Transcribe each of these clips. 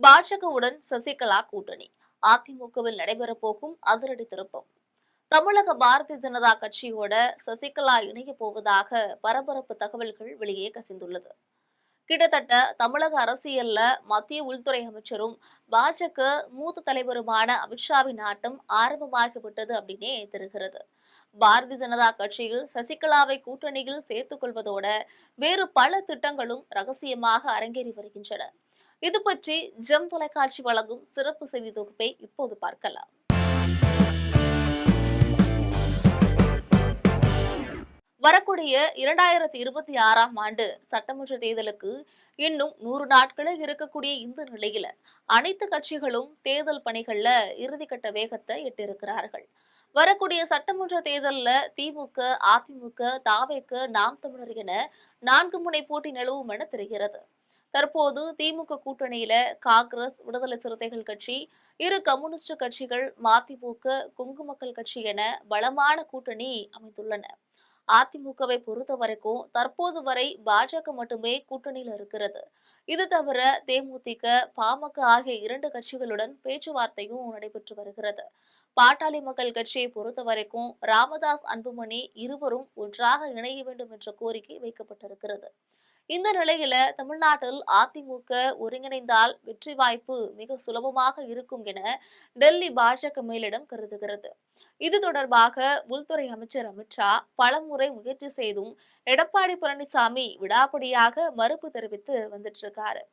பாஜகவுடன் சசிகலா கூட்டணி, அதிமுகவில் நடைபெறப்போகும் அதிரடி திருப்பம். தமிழக பாரதிய ஜனதா கட்சியோட சசிகலா இணைய போவதாக பரபரப்பு தகவல்கள் வெளியே கசிந்துள்ளது. கிட்டத்தட்ட தமிழக அரசியல்ல மத்திய உள்துறை அமைச்சரும் பாஜக மூத்த தலைவருமான அமித்ஷாவின் ஆட்டம் ஆரம்பமாகிவிட்டது அப்படின்னே தெரிகிறது. பாரதிய ஜனதா கட்சியில் சசிகலாவை கூட்டணியில் சேர்த்துக் கொள்வதோட வேறு பல திட்டங்களும் ரகசியமாக அரங்கேறி வருகின்றன. இது பற்றி ஜெம் தொலைக்காட்சி வழங்கும் சிறப்பு செய்தி தொகுப்பை இப்போது பார்க்கலாம். வரக்கூடிய 2026ஆம் ஆண்டு சட்டமன்ற தேர்தலுக்கு இன்னும் 100 நாட்களே இருக்கக்கூடிய இந்த நிலையில அனைத்து கட்சிகளும் தேர்தல் பணிகள்ல இறுதிக்கட்ட வேகத்தை எட்டிருக்கிறார்கள். வரக்கூடிய சட்டமன்ற தேர்தலில் திமுக, அதிமுக, தாவேக, நாம் தமிழர் என 4 முனை போட்டி நிலவும் என தெரிகிறது. தற்போது திமுக கூட்டணியில காங்கிரஸ், விடுதலை சிறுத்தைகள் கட்சி, இரு கம்யூனிஸ்ட் கட்சிகள், மதிமுக, கொங்கு மக்கள் கட்சி என பலமான கூட்டணி அமைந்துள்ளன. அதிமுகவை பொறுத்த வரைக்கும் தற்போது வரை பாஜக மட்டுமே கூட்டணியில் இருக்கிறது. இது தவிர தேமுதிக, பாமக ஆகிய 2 கட்சிகளுடன் பேச்சுவார்த்தையும் நடைபெற்று வருகிறது. பாட்டாளி மக்கள் கட்சியை பொறுத்த வரைக்கும் ராமதாஸ், அன்புமணி இருவரும் ஒன்றாக இணைய வேண்டும் என்ற கோரிக்கை வைக்கப்பட்டிருக்கிறது. இந்த நிலையில தமிழ்நாட்டில் அதிமுக ஒருங்கிணைந்தால் வெற்றி வாய்ப்பு மிக சுலபமாக இருக்கும் என டெல்லி பாஜக மேலிடம் கருதுகிறது. இது தொடர்பாக உள்துறை அமைச்சர் அமித்ஷா பலமுறை முயற்சி செய்தும் எடப்பாடி பழனிசாமி விடாப்பிடியாக மறுப்பு தெரிவித்து வந்துட்டு இருக்காரு.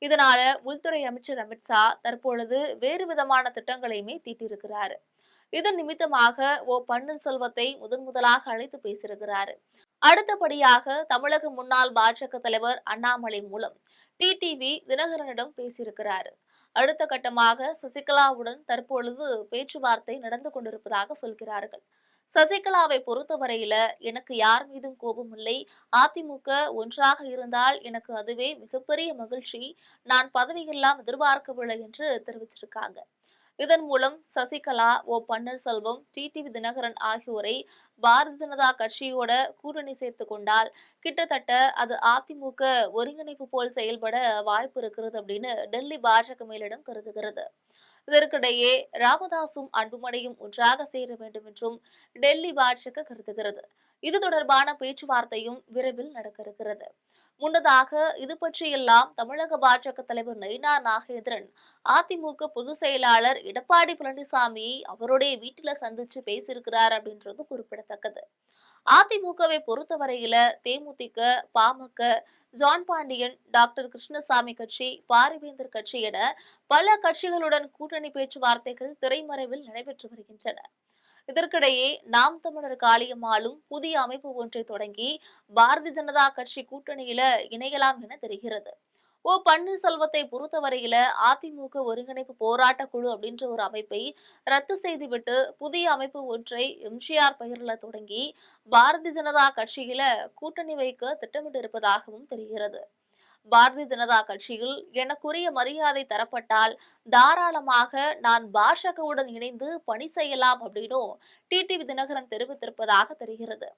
இதனால உள்துறை அமைச்சர் அமித்ஷா தற்பொழுது வேறு விதமான திட்டங்களையுமே தீட்டியிருக்கிறாரு. இதன் நிமித்தமாக பன்னீர்செல்வத்தை முதலாக அழைத்து பேசியிருக்கிறாரு. அடுத்தபடியாக தமிழக முன்னாள் பாஜக தலைவர் அண்ணாமலை மூலம் டிடிவி தினகரனிடம் பேசியிருக்கிறாரு. அடுத்த கட்டமாக சசிகலாவுடன் தற்பொழுது பேச்சுவார்த்தை நடந்து கொண்டிருப்பதாக சொல்கிறார்கள். சசிகலாவை பொறுத்தவரையில எனக்கு யார் மீதும் கோபம் இல்லை. அதிமுக ஒன்றாக இருந்தால் எனக்கு அதுவே மிகப்பெரிய மகிழ்ச்சி. நான் பதவியெல்லாம் எதிர்பார்க்கவில்லை என்று தெரிவிச்சிருக்காங்க. இதன் மூலம் சசிகலா, பன்னீர்செல்வம், டிடிவி தினகரன் ஆகியோரை பாரதிய ஜனதா கட்சியோட கூட்டணி சேர்த்துக் கொண்டால் கிட்டத்தட்ட அது அதிமுக ஒருங்கிணைப்பு போல் செயல்பட வாய்ப்பு இருக்கிறது அப்படின்னு டெல்லி பாஜக மேலிடம் கருதுகிறது. இதற்கிடையே ராமதாசும் அன்புமணியும் ஒன்றாக சேர வேண்டும் என்றும் டெல்லி பாஜக கருதுகிறது. இது தொடர்பான பேச்சுவார்த்தையும் விரைவில் நடக்க இருக்கிறது. முன்னதாக இது பற்றியெல்லாம் தமிழக பாஜக தலைவர் நயினா நாகேந்திரன் அதிமுக பொதுச் செயலாளர் எடப்பாடி பழனிசாமியை அவருடைய வீட்டில சந்திச்சு பேசியிருக்கிறார் அப்படின்றது குறிப்பிடத்தக்கது. அதிமுகவை பொறுத்தவரையில தேமுதிக, பாமக, ஜான் பாண்டியன், டாக்டர் கிருஷ்ணசாமி கட்சி, பாரிவேந்தர் கட்சி என பல கட்சிகளுடன் கூட்டணி பேச்சுவார்த்தைகள் திரைமறைவில் நடைபெற்று வருகின்றன. இதற்கிடையே நாம் தமிழர் காளியம்மாளும் புதிய அமைப்பு ஒன்றை தொடங்கி பாரதிய ஜனதா கட்சி கூட்டணியில இணையலாம் என தெரிகிறது. பன்னீர்செல்வத்தை பொறுத்தவரையில அதிமுக ஒருங்கிணைப்பு போராட்ட குழு அப்படின்ற ஒரு அமைப்பை ரத்து செய்துவிட்டு புதிய அமைப்பு ஒன்றை எம்ஜிஆர் பெயர்ல தொடங்கி பாரதிய ஜனதா கட்சியில கூட்டணி வைக்க திட்டமிட்டு இருப்பதாகவும் தெரிகிறது. பாரதிய ஜனதா கட்சியில் எனக்குரிய மரியாதை தரப்பட்டால் தாராளமாக நான் பாஜகவுடன் இணைந்து பணி செய்யலாம் அப்படின்னும் டிடிவி தினகரன் தெரிவித்திருப்பதாக தெரிகிறது.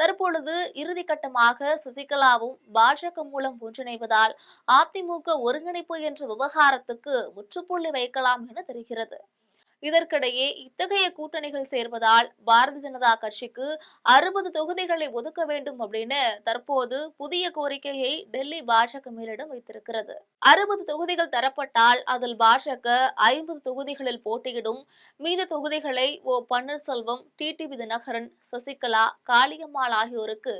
தற்பொழுது இறுதிக்கட்டமாக சசிகலாவும் பாஜக மூலம் ஒன்றிணைவதால் அதிமுக ஒருங்கிணைப்பு என்ற விவகாரத்துக்கு முற்றுப்புள்ளி வைக்கலாம் என தெரிகிறது. இதற்கிடையே இத்தகைய கூட்டணிகள் சேர்வதால் பாரதிய ஜனதா கட்சிக்கு 60 தொகுதிகளை ஒதுக்க வேண்டும் அப்படின்னு தற்போது புதிய கோரிக்கையை டெல்லி பாஜக மேலிடம் வைத்திருக்கிறது. 60 தொகுதிகள் தரப்பட்டால் அதில் பாஜக 50 தொகுதிகளில் போட்டியிடும். மீத தொகுதிகளை பன்னீர்செல்வம், டிடிவி தினகரன், சசிகலா, காளியம்மாள் ஆகியோருக்கு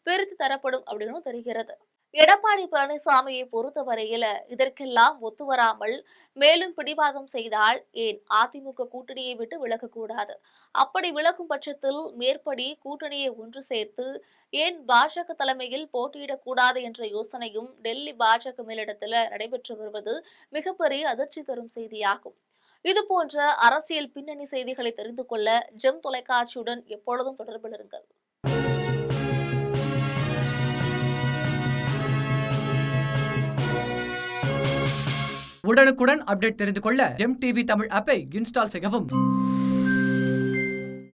பிரித்து தரப்படும் அப்படின்னு தெரிகிறது. எடப்பாடி பழனிசாமியை பொறுத்தவரையில இதற்கெல்லாம் ஒத்துவராமல் மேலும் பிடிவாதம் செய்தால் ஏன் அதிமுக கூட்டணியை விட்டு விலகக்கூடாது. அப்படி விலகும் பட்சத்தில் மேற்படி கூட்டணியை ஒன்று சேர்த்து ஏன் பாஜக தலைமையில் போட்டியிடக்கூடாது என்ற யோசனையும் டெல்லி பாஜக மேலிடத்தில் நடைபெற்று வருவது மிகப்பெரிய அதிர்ச்சி தரும் செய்தியாகும். இதுபோன்ற அரசியல் பின்னணி செய்திகளை தெரிந்து கொள்ள ஜெம் தொலைக்காட்சியுடன் எப்பொழுதும் தொடர்பில் இருங்கள். உடனுக்குடன் அப்டேட் தெரிந்து கொள்ள ஜெம் டிவி தமிழ் ஆப்பை இன்ஸ்டால் செய்யவும்.